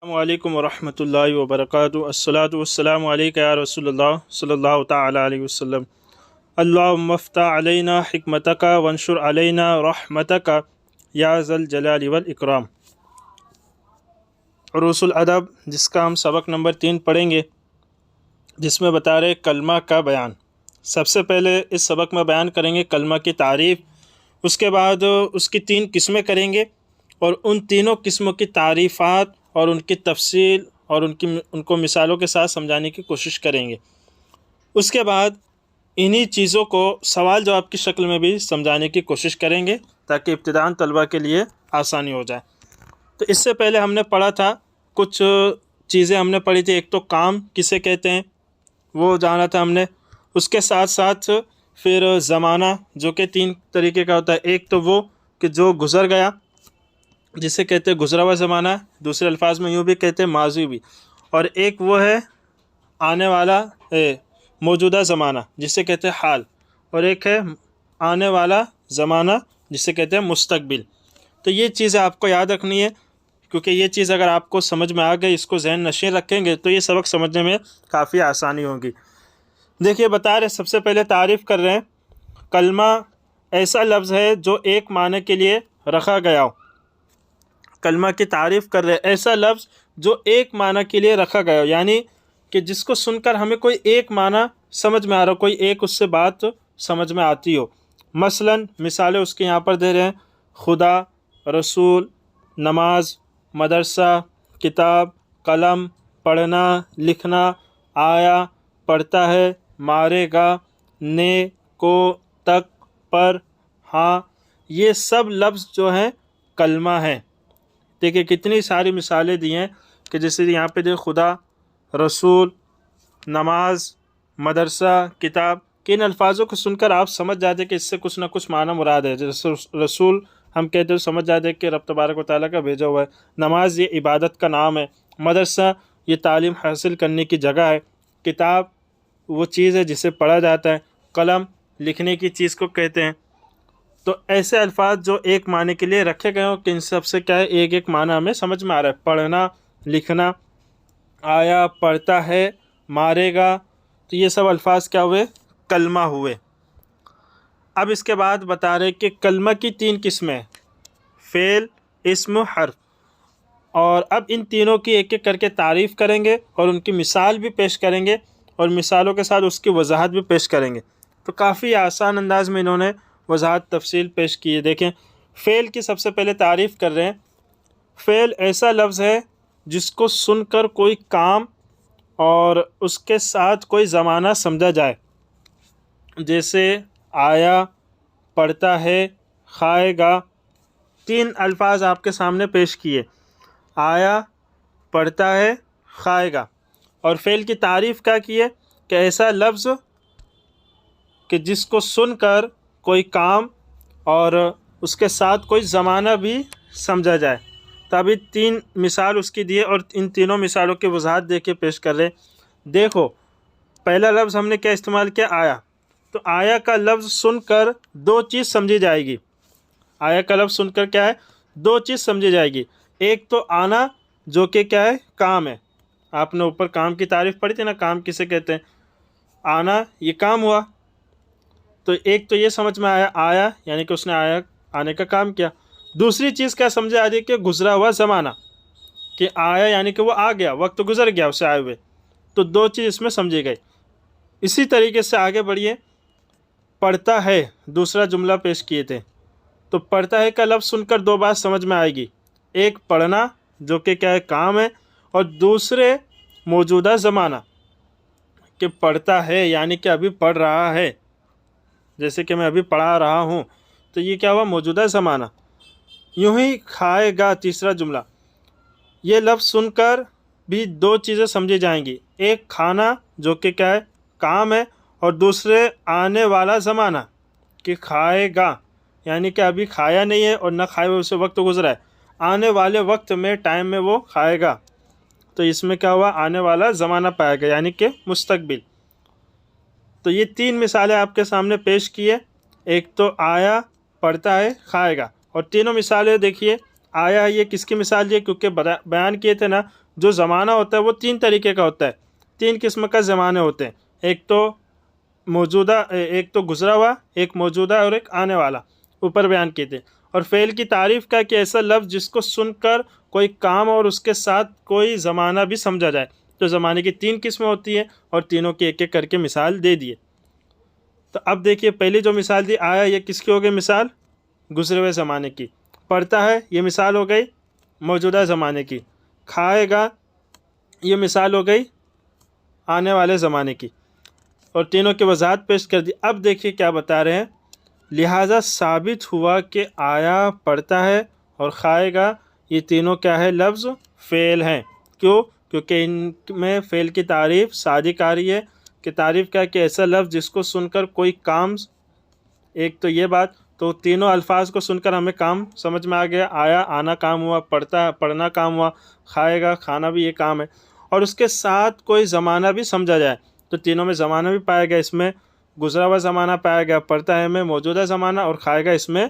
السلام علیکم ورحمۃ اللہ وبرکاتہ۔ الصلاۃ والسلام علیک یا رسول اللہ صلی اللہ تعالی علیہ وسلم۔ اللہم افتح علینا حکمتک وانشر علینا رحمتک یا ذا الجلال والاکرام۔ عروس الادب، جس کا ہم سبق نمبر 3 پڑھیں گے، جس میں بتا رہے کلمہ کا بیان۔ سب سے پہلے اس سبق میں بیان کریں گے کلمہ کی تعریف، اس کے بعد اس کی 3 قسمیں کریں گے اور ان تینوں قسموں کی تعریفات اور ان کی تفصیل اور ان کو مثالوں کے ساتھ سمجھانے کی کوشش کریں گے۔ اس کے بعد انہی چیزوں کو سوال جواب کی شکل میں بھی سمجھانے کی کوشش کریں گے تاکہ ابتدائی طلبہ کے لیے آسانی ہو جائے۔ تو اس سے پہلے ہم نے پڑھا تھا کچھ چیزیں ہم نے پڑھی تھی۔ ایک تو کام کسے کہتے ہیں وہ جانا تھا ہم نے، اس کے ساتھ ساتھ پھر زمانہ جو کہ 3 طریقے کا ہوتا ہے۔ ایک تو وہ کہ جو گزر گیا جسے کہتے ہیں گزرا ہوا زمانہ، دوسرے الفاظ میں یوں بھی کہتے ہیں ماضی بھی، اور ایک وہ ہے آنے والا موجودہ زمانہ جسے کہتے ہیں حال، اور ایک ہے آنے والا زمانہ جسے کہتے ہیں مستقبل۔ تو یہ چیزیں آپ کو یاد رکھنی ہے، کیونکہ یہ چیز اگر آپ کو سمجھ میں آ گئی، اس کو ذہن نشین رکھیں گے تو یہ سبق سمجھنے میں کافی آسانی ہوگی۔ دیکھیے بتا رہے، سب سے پہلے تعریف کر رہے ہیں کلمہ ایسا لفظ ہے جو ایک معنی کے لیے رکھا گیا ہو۔ کلمہ کی تعریف کر رہے ایسا لفظ جو ایک معنی کے لیے رکھا گیا ہو، یعنی کہ جس کو سن کر ہمیں کوئی ایک معنی سمجھ میں آ رہا ہو، کوئی ایک اس سے بات سمجھ میں آتی ہو۔ مثلا مثالیں اس کے یہاں پر دے رہے ہیں: خدا، رسول، نماز، مدرسہ، کتاب، قلم، پڑھنا، لکھنا، آیا، پڑھتا ہے، مارے گا، نے، کو، تک، پر، ہاں، یہ سب لفظ جو ہیں کلمہ ہیں۔ دیکھیں کتنی ساری مثالیں دی ہیں کہ جیسے یہاں پہ دیکھ خدا، رسول، نماز، مدرسہ، کتاب، کہ ان الفاظوں کو سن کر آپ سمجھ جاتے کہ اس سے کچھ نہ کچھ معنی مراد ہے۔ جیسے رسول ہم کہتے ہیں سمجھ جاتے کہ رب تبارک و تعالیٰ کا بھیجا ہوا ہے۔ نماز یہ عبادت کا نام ہے۔ مدرسہ یہ تعلیم حاصل کرنے کی جگہ ہے۔ کتاب وہ چیز ہے جسے پڑھا جاتا ہے۔ قلم لکھنے کی چیز کو کہتے ہیں۔ تو ایسے الفاظ جو ایک معنی کے لیے رکھے گئے ہوں کہ ان سب سے کیا ہے ایک ایک معنی ہمیں سمجھ میں آ رہا ہے۔ پڑھنا، لکھنا، آیا، پڑھتا ہے، مارے گا، تو یہ سب الفاظ کیا ہوئے؟ کلمہ ہوئے۔ اب اس کے بعد بتا رہے کہ کلمہ کی 3 قسمیں: فعل، اسم، حرف، اور اب ان تینوں کی ایک ایک کر کے تعریف کریں گے اور ان کی مثال بھی پیش کریں گے اور مثالوں کے ساتھ اس کی وضاحت بھی پیش کریں گے۔ تو کافی آسان انداز میں انہوں نے وضاحت تفصیل پیش کی ہے۔ دیکھیں فعل کی سب سے پہلے تعریف کر رہے ہیں۔ فعل ایسا لفظ ہے جس کو سن کر کوئی کام اور اس کے ساتھ کوئی زمانہ سمجھا جائے، جیسے آیا، پڑھتا ہے، کھائے گا۔ 3 الفاظ آپ کے سامنے پیش کیے: آیا، پڑھتا ہے، کھائے گا۔ اور فعل کی تعریف کیا کی ہے کہ ایسا لفظ کہ جس کو سن کر کوئی کام اور اس کے ساتھ کوئی زمانہ بھی سمجھا جائے۔ تو ابھی 3 مثال اس کی دیے اور ان تینوں مثالوں کی وضاحت دے کے پیش کر رہے۔ دیکھو پہلا لفظ ہم نے کیا استعمال کیا؟ آیا۔ تو آیا کا لفظ سن کر 2 چیز سمجھی جائے گی۔ آیا کا لفظ سن کر کیا ہے؟ 2 چیز سمجھی جائے گی۔ ایک تو آنا جو کہ کیا ہے؟ کام ہے۔ آپ نے اوپر کام کی تعریف پڑھی تھی نا، کام کسے کہتے ہیں؟ آنا یہ کام ہوا۔ تو ایک تو یہ سمجھ میں آیا یعنی کہ اس نے آنے کا کام کیا۔ دوسری چیز کیا سمجھے آ رہی کہ گزرا ہوا زمانہ، کہ آیا یعنی کہ وہ آ گیا، وقت گزر گیا اسے آئے ہوئے۔ تو 2 چیز اس میں سمجھی گئی۔ اسی طریقے سے آگے بڑھیے۔ پڑھتا ہے دوسرا جملہ پیش کیے تھے۔ تو پڑھتا ہے کا لفظ سن کر 2 بات سمجھ میں آئے گی: ایک پڑھنا جو کہ کیا ہے؟ کام ہے، اور دوسرے موجودہ زمانہ کہ پڑھتا ہے یعنی کہ ابھی پڑھ رہا ہے، جیسے کہ میں ابھی پڑھا رہا ہوں، تو یہ کیا ہوا؟ موجودہ زمانہ۔ یوں ہی کھائے گا تیسرا جملہ، یہ لفظ سن کر بھی 2 چیزیں سمجھی جائیں گی: ایک کھانا جو کہ کیا ہے؟ کام ہے، اور دوسرے آنے والا زمانہ کہ کھائے گا یعنی کہ ابھی کھایا نہیں ہے اور نہ کھائے ہوئے اسے وقت گزرا ہے، آنے والے وقت میں ٹائم میں وہ کھائے گا۔ تو اس میں کیا ہوا؟ آنے والا زمانہ پایا گیا یعنی کہ مستقبل۔ تو یہ 3 مثالیں آپ کے سامنے پیش کیے۔ ایک تو آیا، پڑھتا ہے، کھائے گا، اور تینوں مثالیں دیکھیے آیا یہ کس کی مثال دی ہے؟ کیونکہ بیان کیے تھے نا جو زمانہ ہوتا ہے وہ 3 طریقے کا ہوتا ہے، 3 قسم کا زمانے ہوتے ہیں، ایک تو موجودہ، ایک تو گزرا ہوا، ایک موجودہ اور ایک آنے والا، اوپر بیان کیے تھے۔ اور فعل کی تعریف کا کہ ایسا لفظ جس کو سن کر کوئی کام اور اس کے ساتھ کوئی زمانہ بھی سمجھا جائے۔ تو زمانے کی 3 قسمیں ہوتی ہیں اور تینوں کی ایک ایک کر کے مثال دے دیے۔ تو اب دیکھیے پہلی جو مثال دی آیا یہ کس کی ہو گئی مثال؟ گزرے ہوئے زمانے کی۔ پڑھتا ہے یہ مثال ہو گئی موجودہ زمانے کی۔ کھائے گا یہ مثال ہو گئی آنے والے زمانے کی، اور تینوں کی وضاحت پیش کر دی۔ اب دیکھیے کیا بتا رہے ہیں، لہٰذا ثابت ہوا کہ آیا پڑھتا ہے اور کھائے گا یہ تینوں کیا ہے؟ لفظ فعل ہیں۔ کیوں؟ کیونکہ ان میں فعل کی تعریف صادق آ رہی ہے کہ تعریف کیا کہ ایسا لفظ جس کو سن کر کوئی کام، ایک تو یہ بات، تو تینوں الفاظ کو سن کر ہمیں کام سمجھ میں آ گیا، آیا آنا کام ہوا، پڑھنا کام ہوا، کھائے گا کھانا بھی یہ کام ہے، اور اس کے ساتھ کوئی زمانہ بھی سمجھا جائے۔ تو تینوں میں زمانہ بھی پایا گیا، اس میں گزرا ہوا زمانہ پایا گیا، پڑھتا ہے میں موجودہ زمانہ، اور کھائے گا اس میں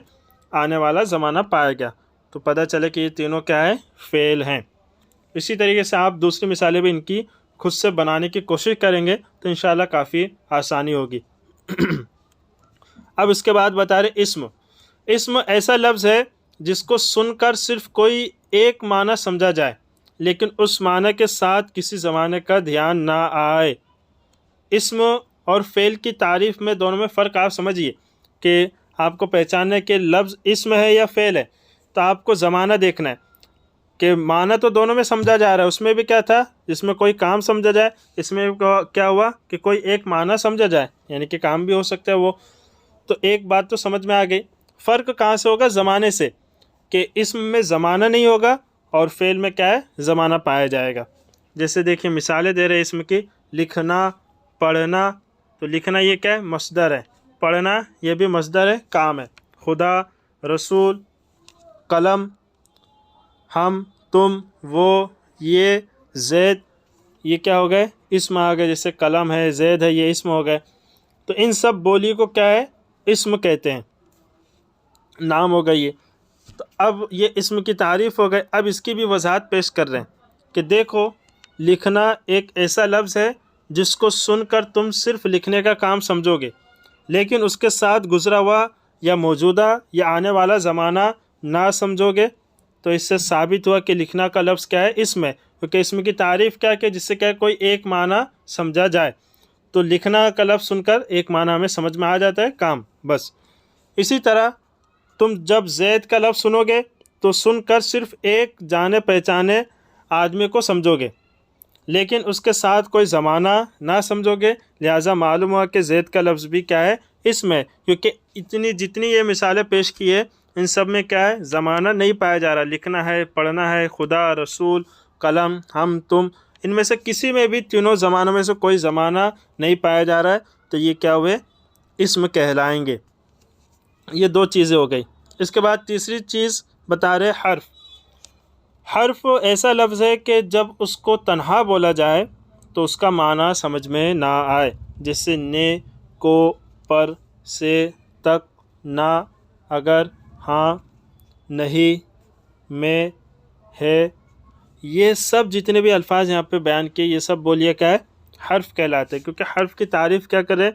آنے والا زمانہ پایا گیا۔ تو پتہ چلے کہ یہ تینوں کیا ہے؟ فعل ہیں۔ اسی طریقے سے آپ دوسری مثالیں بھی ان کی خود سے بنانے کی کوشش کریں گے تو انشاءاللہ کافی آسانی ہوگی۔ اب اس کے بعد بتا رہے اسم۔ اسم ایسا لفظ ہے جس کو سن کر صرف کوئی ایک معنی سمجھا جائے لیکن اس معنی کے ساتھ کسی زمانے کا دھیان نہ آئے۔ اسم اور فعل کی تعریف میں دونوں میں فرق آپ سمجھیے کہ آپ کو پہچاننے کے لفظ اسم ہے یا فعل ہے تو آپ کو زمانہ دیکھنا ہے کہ معنی تو دونوں میں سمجھا جا رہا ہے، اس میں بھی کیا تھا؟ جس میں کوئی کام سمجھا جائے، اس میں کیا ہوا کہ کوئی ایک معنی سمجھا جائے، یعنی کہ کام بھی ہو سکتا ہے وہ۔ تو ایک بات تو سمجھ میں آ گئی۔ فرق کہاں سے ہوگا؟ زمانے سے، کہ اسم میں زمانہ نہیں ہوگا اور فعل میں کیا ہے؟ زمانہ پایا جائے گا۔ جیسے دیکھیں مثالیں دے رہے اسم کی، لکھنا، پڑھنا۔ تو لکھنا یہ کیا ہے؟ مصدر ہے، پڑھنا یہ بھی مصدر ہے، کام ہے۔ خدا، رسول، قلم، ہم، تم، وہ، یہ، زید، یہ کیا ہو گئے؟ اسم آ گئے۔ جیسے قلم ہے، زید ہے، یہ اسم ہو گئے۔ تو ان سب بولی کو کیا ہے؟ اسم کہتے ہیں، نام ہو گئی یہ۔ تو اب یہ اسم کی تعریف ہو گئے، اب اس کی بھی وضاحت پیش کر رہے ہیں کہ دیکھو لکھنا ایک ایسا لفظ ہے جس کو سن کر تم صرف لکھنے کا کام سمجھو گے لیکن اس کے ساتھ گزرا ہوا یا موجودہ یا آنے والا زمانہ نہ سمجھو گے۔ تو اس سے ثابت ہوا کہ لکھنا کا لفظ کیا ہے؟ اسم ہے، کیونکہ اسم کی تعریف کیا کہ جس سے کیا کوئی ایک معنی سمجھا جائے۔ تو لکھنا کا لفظ سن کر ایک معنی ہمیں سمجھ میں آ جاتا ہے، کام، بس۔ اسی طرح تم جب زید کا لفظ سنو گے تو سن کر صرف ایک جانے پہچانے آدمی کو سمجھو گے لیکن اس کے ساتھ کوئی زمانہ نہ سمجھو گے، لہٰذا معلوم ہوا کہ زید کا لفظ بھی کیا ہے؟ اسم ہے، کیونکہ جتنی یہ مثالیں پیش کی ہے ان سب میں کیا ہے؟ زمانہ نہیں پایا جا رہا۔ لکھنا ہے، پڑھنا ہے، خدا، رسول، قلم، ہم، تم، ان میں سے کسی میں بھی تینوں زمانوں میں سے کوئی زمانہ نہیں پایا جا رہا ہے تو یہ کیا ہوئے؟ اسم کہلائیں گے۔ یہ 2 چیزیں ہو گئی۔ اس کے بعد تیسری چیز بتا رہے حرف۔ حرف ایسا لفظ ہے کہ جب اس کو تنہا بولا جائے تو اس کا معنی سمجھ میں نہ آئے، جیسے نے، کو، پر، سے، تک، نہ، اگر، ہاں، نہیں، میں، ہے۔ یہ سب جتنے بھی الفاظ یہاں پہ بیان کیے یہ سب بولیے کیا ہے؟ حرف کہلاتے ہیں، کیونکہ حرف کی تعریف کیا کرے؟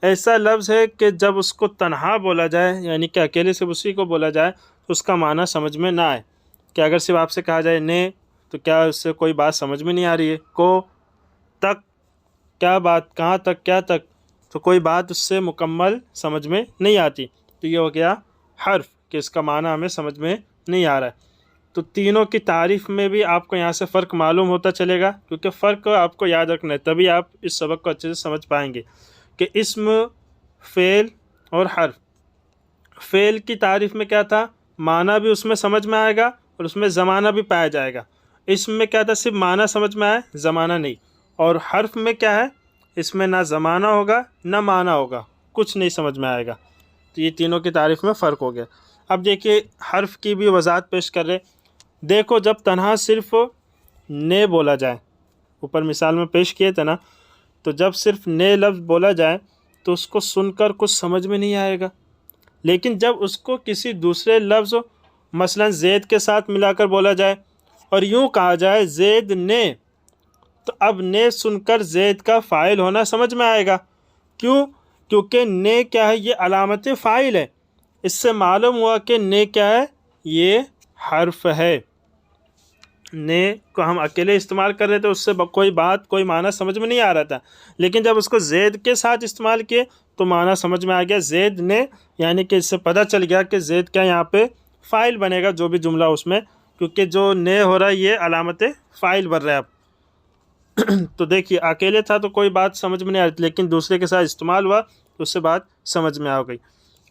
ایسا لفظ ہے کہ جب اس کو تنہا بولا جائے یعنی کہ اکیلے سے اسی کو بولا جائے تو اس کا معنی سمجھ میں نہ آئے۔ کہ اگر صرف آپ سے کہا جائے نے تو کیا اس سے کوئی بات سمجھ میں نہیں آ رہی ہے؟ کو، تک، کیا بات، کہاں تک، کیا تک، تو کوئی بات اس سے مکمل سمجھ میں نہیں آتی۔ تو یہ ہو گیا حرف کہ اس کا معنی ہمیں سمجھ میں نہیں آ رہا ہے۔ تو تینوں کی تعریف میں بھی آپ کو یہاں سے فرق معلوم ہوتا چلے گا، کیونکہ فرق آپ کو یاد رکھنا ہے تبھی آپ اس سبق کو اچھے سے سمجھ پائیں گے کہ اسم، فعل اور حرف۔ فعل کی تعریف میں کیا تھا؟ معنی بھی اس میں سمجھ میں آئے گا اور اس میں زمانہ بھی پایا جائے گا۔ اسم میں کیا تھا؟ صرف معنی سمجھ میں آئے، زمانہ نہیں۔ اور حرف میں کیا ہے؟ اس میں نہ زمانہ ہوگا نہ معنی ہوگا، کچھ نہیں سمجھ میں آئے گا۔ تو یہ تینوں کی تعریف میں فرق ہو گیا۔ اب دیکھیے حرف کی بھی وضاحت پیش کر رہے۔ دیکھو جب تنہا صرف نے بولا جائے، اوپر مثال میں پیش کیے تھے نا، تو جب صرف نے لفظ بولا جائے تو اس کو سن کر کچھ سمجھ میں نہیں آئے گا، لیکن جب اس کو کسی دوسرے لفظ مثلا زید کے ساتھ ملا کر بولا جائے اور یوں کہا جائے زید نے، تو اب نے سن کر زید کا فاعل ہونا سمجھ میں آئے گا۔ کیوں؟ کیونکہ نے کیا ہے، یہ علامت فاعل ہے۔ اس سے معلوم ہوا کہ نے کیا ہے، یہ حرف ہے۔ نے کو ہم اکیلے استعمال کر رہے تھے، اس سے کوئی بات کوئی معنی سمجھ میں نہیں آ رہا تھا، لیکن جب اس کو زید کے ساتھ استعمال کیے تو معنی سمجھ میں آ گیا، زید نے، یعنی کہ اس سے پتہ چل گیا کہ زید کیا یہاں پہ فاعل بنے گا، جو بھی جملہ اس میں، کیونکہ جو نے ہو رہا ہے یہ علامت فاعل بن رہا ہے اب۔ تو دیکھیے اکیلے تھا تو کوئی بات سمجھ میں نہیں آ رہی، لیکن دوسرے کے ساتھ استعمال ہوا تو اس سے بات سمجھ میں آ گئی۔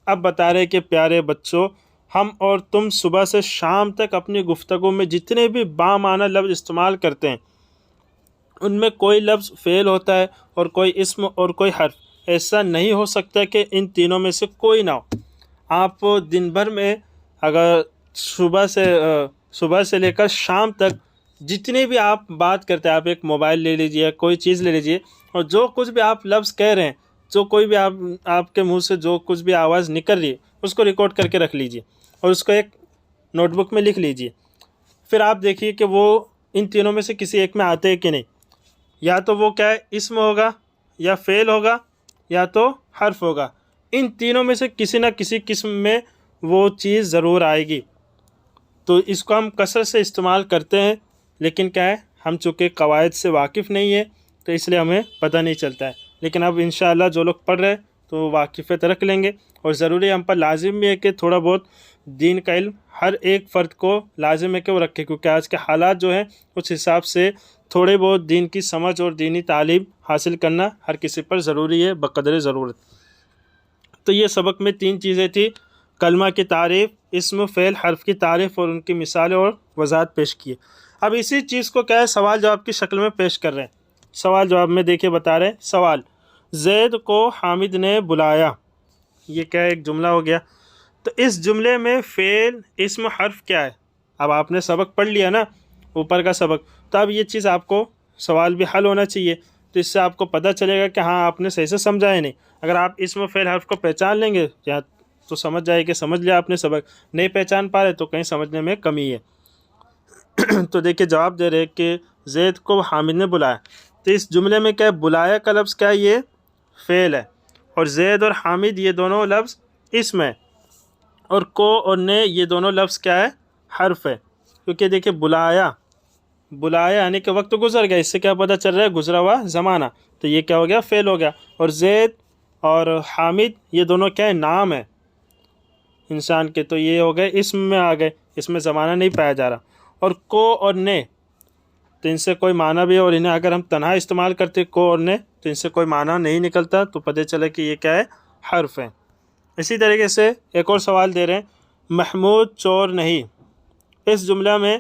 اب بتا رہے کہ پیارے بچوں، ہم اور تم صبح سے شام تک اپنی گفتگو میں جتنے بھی بامعنی لفظ استعمال کرتے ہیں ان میں کوئی لفظ فعل ہوتا ہے اور کوئی اسم اور کوئی حرف۔ ایسا نہیں ہو سکتا کہ ان تینوں میں سے کوئی نہ ہو۔ آپ دن بھر میں اگر صبح سے لے کر شام تک جتنی بھی آپ بات کرتے ہیں، آپ ایک موبائل لے لیجئے، کوئی چیز لے لیجئے، اور جو کچھ بھی آپ لفظ کہہ رہے ہیں، جو کوئی بھی آپ کے منہ سے جو کچھ بھی آواز نکل رہی ہے اس کو ریکارڈ کر کے رکھ لیجئے اور اس کو ایک نوٹ بک میں لکھ لیجئے۔ پھر آپ دیکھیے کہ وہ ان تینوں میں سے کسی ایک میں آتے ہیں کہ نہیں۔ یا تو وہ کیا ہے، اسم ہوگا، یا فعل ہوگا، یا تو حرف ہوگا۔ ان تینوں میں سے کسی نہ کسی قسم میں وہ چیز ضرور آئے گی۔ تو اس کو ہم کثرت سے استعمال کرتے ہیں، لیکن کیا ہے، ہم چونکہ قواعد سے واقف نہیں ہیں تو اس لیے ہمیں پتہ نہیں چلتا ہے۔ لیکن اب انشاءاللہ جو لوگ پڑھ رہے ہیں تو وہ واقفیت رکھ لیں گے، اور ضروری ہم پر لازم بھی ہے کہ تھوڑا بہت دین کا علم ہر ایک فرد کو لازم ہے کہ وہ رکھے، کیونکہ آج کے حالات جو ہیں اس حساب سے تھوڑے بہت دین کی سمجھ اور دینی تعلیم حاصل کرنا ہر کسی پر ضروری ہے بقدر ضرورت۔ تو یہ سبق میں 3 چیزیں تھی: کلمہ کی تعریف، اسم، فعل، حرف کی تعریف اور ان کی مثالیں اور وضاحت پیش کیے۔ اب اسی چیز کو کیا ہے، سوال جواب کی شکل میں پیش کر رہے ہیں۔ سوال جواب میں دیکھیے بتا رہے ہیں۔ سوال: زید کو حامد نے بلایا، یہ کیا ہے، ایک جملہ ہو گیا۔ تو اس جملے میں فعل، اسم، حرف کیا ہے؟ اب آپ نے سبق پڑھ لیا نا، اوپر کا سبق، تو اب یہ چیز آپ کو سوال بھی حل ہونا چاہیے، تو اس سے آپ کو پتہ چلے گا کہ ہاں آپ نے صحیح سے سمجھا ہے نہیں۔ اگر آپ اسم، فعل، حرف کو پہچان لیں گے یا تو سمجھ جائے کہ سمجھ لیا آپ نے سبق، نہیں پہچان پا رہے تو کہیں سمجھنے میں کمی ہے۔ تو دیکھیں جواب دے رہے کہ زید کو حامد نے بلایا، تو اس جملے میں کیا ہے، بلایا کا لفظ کیا ہے، یہ فعل ہے، اور زید اور حامد یہ دونوں لفظ اسم ہے، اور کو اور نے یہ دونوں لفظ کیا ہے، حرف ہے۔ کیونکہ دیکھیں بلایا یعنی کہ وقت گزر گیا، اس سے کیا پتہ چل رہا ہے، گزرا ہوا زمانہ، تو یہ کیا ہو گیا، فعل ہو گیا۔ اور زید اور حامد یہ دونوں کیا ہے، نام ہے انسان کے، تو یہ ہو گئے اسم میں آ گئے، اس میں زمانہ نہیں پایا جا رہا۔ اور کو اور نے، تو ان سے کوئی معنی بھی ہے، اور انہیں اگر ہم تنہا استعمال کرتے کو اور نے تو ان سے کوئی معنی نہیں نکلتا، تو پتہ چلے کہ یہ کیا ہے، حرف ہے۔ اسی طریقے سے ایک اور سوال دے رہے ہیں، محمود چور نہیں، اس جملہ میں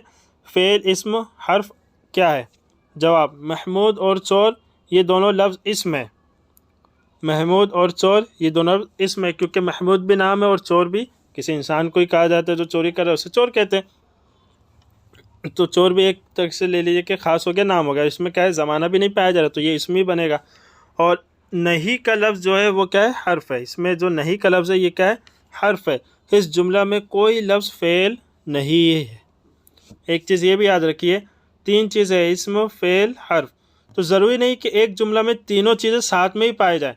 فعل، اسم، حرف کیا ہے؟ جواب: محمود اور چور یہ دونوں لفظ اسم ہے۔ محمود اور چور یہ دونوں اسم ہے، کیونکہ محمود بھی نام ہے اور چور بھی کسی انسان کو ہی کہا جاتا ہے، جو چوری کر رہا ہے اسے چور کہتے ہیں۔ تو چور بھی ایک طرح سے لے لیجیے کہ خاص ہو گیا، نام ہو گیا، اس میں کیا ہے، زمانہ بھی نہیں پایا جا رہا، تو یہ اسم ہی بنے گا۔ اور نہیں کا لفظ جو ہے وہ کیا ہے، حرف ہے۔ اس میں جو نہیں کا لفظ ہے یہ کیا ہے، حرف ہے۔ اس جملہ میں کوئی لفظ فعل نہیں ہے۔ ایک چیز یہ بھی یاد رکھیے، 3 چیزیں، اسم، فعل، حرف، تو ضروری نہیں کہ ایک جملہ میں تینوں چیزیں ساتھ میں ہی پائے جائیں،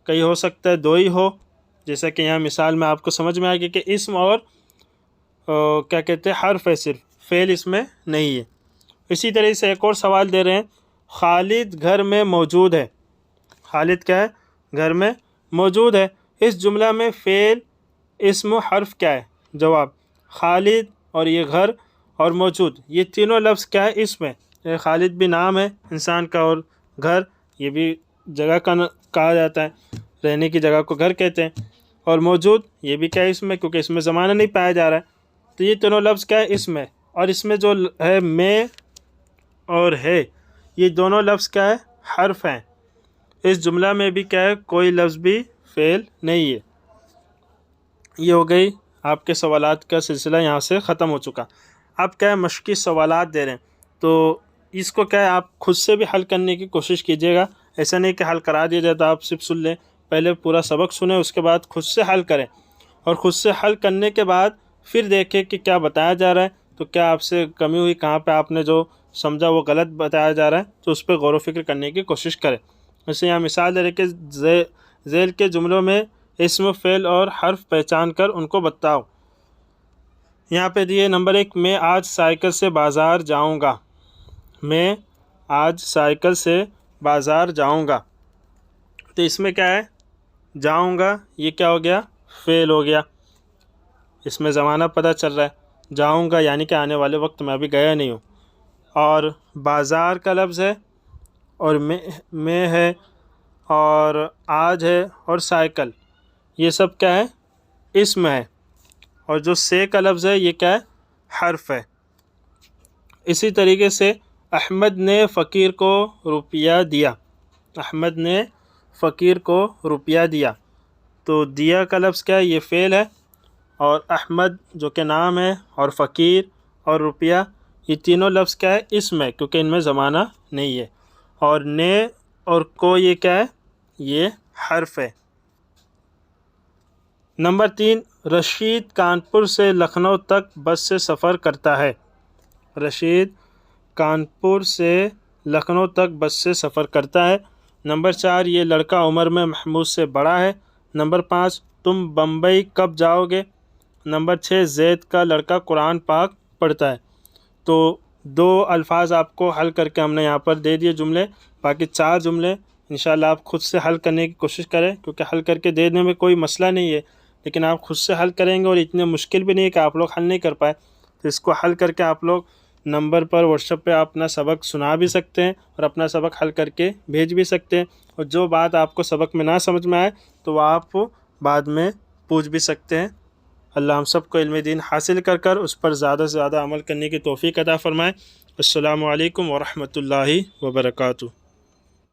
کہیں ہو سکتا ہے 2 ہی ہو، جیسا کہ یہاں مثال میں آپ کو سمجھ میں آئے گی کہ اسم اور کیا کہتے ہیں، حرف ہے صرف، فعل اس میں نہیں ہے۔ اسی طرح سے ایک اور سوال دے رہے ہیں، خالد گھر میں موجود ہے، خالد کیا ہے، گھر میں موجود ہے، اس جملہ میں فعل، اسم، حرف کیا ہے؟ جواب: خالد اور یہ گھر اور موجود یہ تینوں لفظ کیا ہے، اسم ہے۔ خالد بھی نام ہے انسان کا، اور گھر یہ بھی جگہ کا کہا جاتا ہے، رہنے کی جگہ کو گھر کہتے ہیں، اور موجود یہ بھی کیا ہے، اسم ہے، کیونکہ اس میں زمانہ نہیں پایا جا رہا ہے، تو یہ تینوں لفظ کیا ہے، اسم ہے۔ اور اس میں جو ہے میں اور ہے یہ دونوں لفظ کیا ہے، حرف ہیں۔ اس جملہ میں بھی کیا ہے، کوئی لفظ بھی فعل نہیں ہے۔ یہ ہو گئی آپ کے سوالات کا سلسلہ، یہاں سے ختم ہو چکا۔ اب کیا ہے، مشقی سوالات دے رہے ہیں، تو اس کو کیا ہے، آپ خود سے بھی حل کرنے کی کوشش کیجیے گا، ایسا نہیں کہ حل کرا دیا جاتا آپ صرف سن لیں، پہلے پورا سبق سنیں، اس کے بعد خود سے حل کریں، اور خود سے حل کرنے کے بعد پھر دیکھیں کہ کیا بتایا جا رہا ہے، تو کیا آپ سے کمی ہوئی، کہاں پہ آپ نے جو سمجھا وہ غلط بتایا جا رہا ہے، تو اس پہ غور و فکر کرنے کی کوشش کریں۔ جیسے یہاں مثال دے رہے کہ ذیل کے جملوں میں اسم، فعل اور حرف پہچان کر ان کو بتاؤ۔ یہاں پہ دیے نمبر 1، میں آج سائیکل سے بازار جاؤں گا۔ میں آج سائیکل سے بازار جاؤں گا، تو اس میں کیا ہے، جاؤں گا، یہ کیا ہو گیا، فعل ہو گیا، اس میں زمانہ پتہ چل رہا ہے، جاؤں گا یعنی کہ آنے والے وقت میں ابھی گیا نہیں ہوں۔ اور بازار کا لفظ ہے، اور میں ہے، اور آج ہے، اور سائیکل، یہ سب کیا ہے، اسم ہے، اور جو سے کا لفظ ہے یہ کیا ہے، حرف ہے۔ اسی طریقے سے احمد نے فقیر کو روپیہ دیا، احمد نے فقیر کو روپیہ دیا، تو دیا کا لفظ کیا ہے، یہ فعل ہے، اور احمد جو کہ نام ہے، اور فقیر اور روپیہ یہ تینوں لفظ کیا ہے، اسم ہے، کیونکہ ان میں زمانہ نہیں ہے، اور نے اور کو یہ کیا ہے، یہ حرف ہے۔ نمبر 3، رشید کانپور سے لکھنؤ تک بس سے سفر کرتا ہے۔ رشید کانپور سے لکھنؤ تک بس سے سفر کرتا ہے۔ نمبر 4، یہ لڑکا عمر میں محمود سے بڑا ہے۔ نمبر 5، تم بمبئی کب جاؤ گے۔ نمبر 6، زید کا لڑکا قرآن پاک پڑھتا ہے۔ تو 2 الفاظ آپ کو حل کر کے ہم نے یہاں پر دے دیے جملے، باقی 4 جملے انشاءاللہ آپ خود سے حل کرنے کی کوشش کریں، کیونکہ حل کر کے دینے میں کوئی مسئلہ نہیں ہے، لیکن آپ خود سے حل کریں گے، اور اتنے مشکل بھی نہیں ہے کہ آپ لوگ حل نہیں کر پائے، تو اس کو حل کر کے آپ لوگ نمبر پر واٹس ایپ پہ اپنا سبق سنا بھی سکتے ہیں، اور اپنا سبق حل کر کے بھیج بھی سکتے ہیں، اور جو بات آپ کو سبق میں نہ سمجھ میں آئے تو وہ آپ بعد میں پوچھ بھی سکتے ہیں۔ اللہ ہم سب کو علم دین حاصل کر کر اس پر زیادہ سے زیادہ عمل کرنے کی توفیق عطا فرمائے۔ السلام علیکم ورحمۃ اللہ وبرکاتہ۔